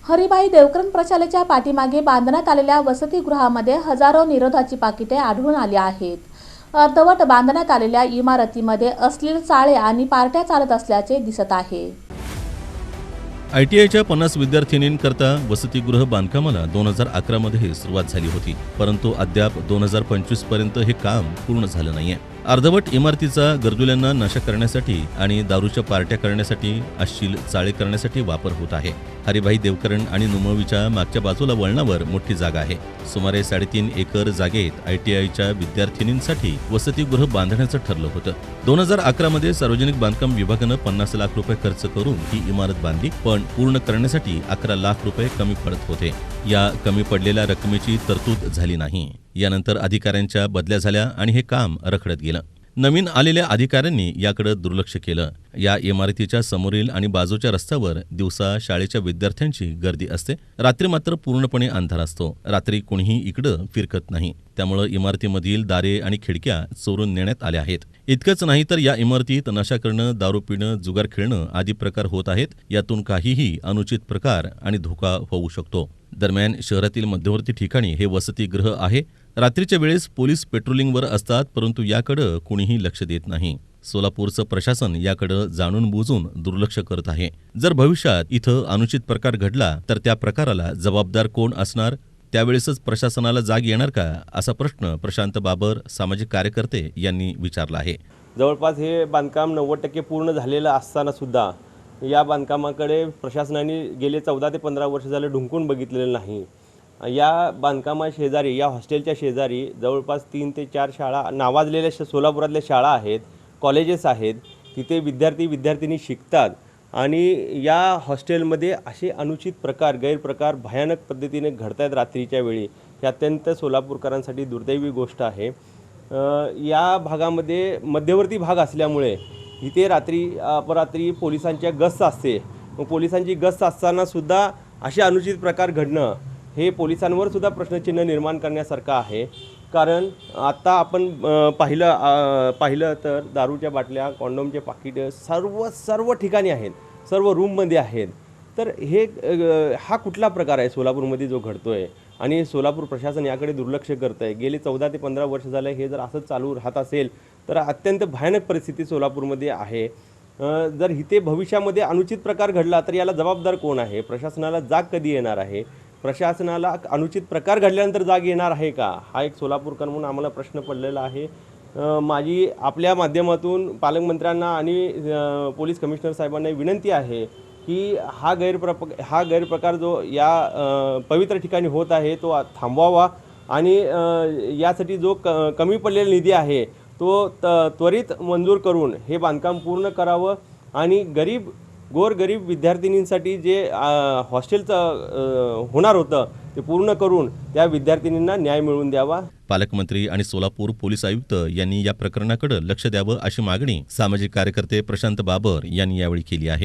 हरिभाई देवकरण प्रशालेच्या पाठीमागे बांधण्यात आलेल्या वसतिगृहामध्ये हजारो निरोधाची पाकिटे आढळून आली आहेत. अर्धवट बांधण्यात आलेल्या इमारतीमध्ये अश्लील चाळे आणि पार्ट्या चालत असल्याचे दिसत आहे. ITIच्या 50 विद्यार्थिनींकरता वसतिगृह बांधकामाला 2011 मध्ये सुरुवात झाली होती, परंतु अद्याप 2025 पर्यंत हे काम पूर्ण झालं नाहीये. अर्धवट इमारतीचा गरजुल्यांना नशा करण्यासाठी आणि दारूच्या पार्ट्या करण्यासाठी, अश्लील चाळे करण्यासाठी वापर होत आहे. हरिभाई देवकरण आणि नुमवीच्या मागच्या बाजूला वळणावर मोठी जागा आहे. सुमारे 3.5 एकर जागेत ITIच्या विद्यार्थिनींसाठी वसतिगृह बांधण्याचं ठरलं होतं. 2011 मध्ये सार्वजनिक बांधकाम विभागानं 50 लाख रुपये खर्च करून ही इमारत बांधली, पण पूर्ण करण्यासाठी 11 लाख रुपये कमी पडत होते. या कमी पडलेल्या रकमेची तरतूद झाली नाही. यानंतर अधिकाऱ्यांच्या बदल्या झाल्या आणि हे काम रखडत गेलं. नवीन आलेल्या अधिकाऱ्यांनी याकडे दुर्लक्ष केलं. या इमारतीच्या समोरील आणि बाजूच्या रस्त्यावर दिवसा शाळेच्या विद्यार्थ्यांची गर्दी असते, रात्री मात्र पूर्णपणे अंधार असतो. रात्री कोणीही इकडं फिरकत नाही, त्यामुळे इमारतीमधील दारे आणि खिडक्या चोरून नेण्यात आल्या आहेत. इतकंच नाही तर या इमारतीत नशा करणं, दारू पिणं, जुगार खेळणं आदी प्रकार होत आहेत. यातून काहीही अनुचित प्रकार आणि धोका होऊ शकतो. दरम्यान शहरातील मध्यवर्ती ठिकाणी हे वसतिगृह आहे. रात्रीच्या वेळेस पोलीस पेट्रोलिंगवर असतात, परंतु याकडे कुणीही लक्ष देत नाही. सोलापूरचं प्रशासन याकडे जाणून बुजून दुर्लक्ष करत आहे. जर भविष्यात इथं अनुचित प्रकार घडला तर त्या प्रकाराला जबाबदार कोण असणार? त्यावेळेसच प्रशासनाला जाग येणार का, असा प्रश्न प्रशांत बाबर, सामाजिक कार्यकर्ते यांनी विचारला आहे. जवळपास हे बांधकाम 90% पूर्ण झालेलं असताना सुद्धा या बांधकामाकडे प्रशासनाने गेले 14 ते 15 वर्ष झाले ढुंकून बघितलेलं नाही. या बांधकामा शेजारी, या हॉस्टेलच्या शेजारी जवळपास 3 ते 4 शाळा नावाजलेल्या सोलापुरातल्या शाळा आहेत, कॉलेजेस आहेत. तिथे विद्यार्थी-विद्यार्थिनी शिकतात आणि या हॉस्टेलमध्ये असे अनुचित प्रकार, गैरप्रकार भयानक पद्धतीने घडत आहेत रात्रीच्या वेळी. ही अत्यंत सोलापूरकरांसाठी दुर्दैवी गोष्ट आहे. या भागामध्ये मध्यवर्ती भाग असल्यामुळे इथे अपरात्री पोलिसांच्या गस्त असते. पोलिसांची गस्त असतानासुद्धा असे अनुचित प्रकार घडणं हे पोलिसांवर सुद्धा प्रश्नचिन्ह निर्माण करण्यासारखं आहे. कारण आत्ता आपण पाहिलं तर दारूच्या बाटल्या, कॉन्डोमचे पाकिट सर्व ठिकाणी आहेत, सर्व रूममध्ये आहेत. तर हा कुठला प्रकार आहे सोलापूरमध्ये जो घडतोय आणि सोलापूर प्रशासन याकडे दुर्लक्ष करतं आहे. गेली 14 ते 15 वर्ष झालं हे जर असंच चालू राहत असेल तर अत्यंत भयानक परिस्थिती सोलापूरमध्ये आहे. जर इथे भविष्यामध्ये अनुचित प्रकार घडला तर याला जबाबदार कोण आहे? प्रशासनाला जाग कधी येणार आहे? प्रशासनाला अनुचित प्रकार घडल्यानंतर जाग येणार आहे का? हा एक सोलापूरकर म्हणून आम्हाला प्रश्न पडलेला आहे. माझी आपल्या माध्यमातून पालकमंत्र्यांना आणि पोलीस कमिशनर साहेबांना विनंती आहे की हा गैरप्रकार जो या पवित्र ठिकाणी होत आहे तो थांबवावा आणि यासाठी जो कमी पडलेला निधी आहे तो त्वरित मंजूर करून हे बांधकाम पूर्ण करावं आणि गोरगरीब विद्यार्थिनींसाठी जे हॉस्टेलचं होणार होतं ते पूर्ण करून त्या विद्यार्थिनींना न्याय मिळवून द्यावा. पालकमंत्री आणि सोलापूर पोलीस आयुक्त यांनी या प्रकरणाकडे लक्ष द्यावं अशी मागणी सामाजिक कार्यकर्ते प्रशांत बाबर यांनी यावेळी केली आहे.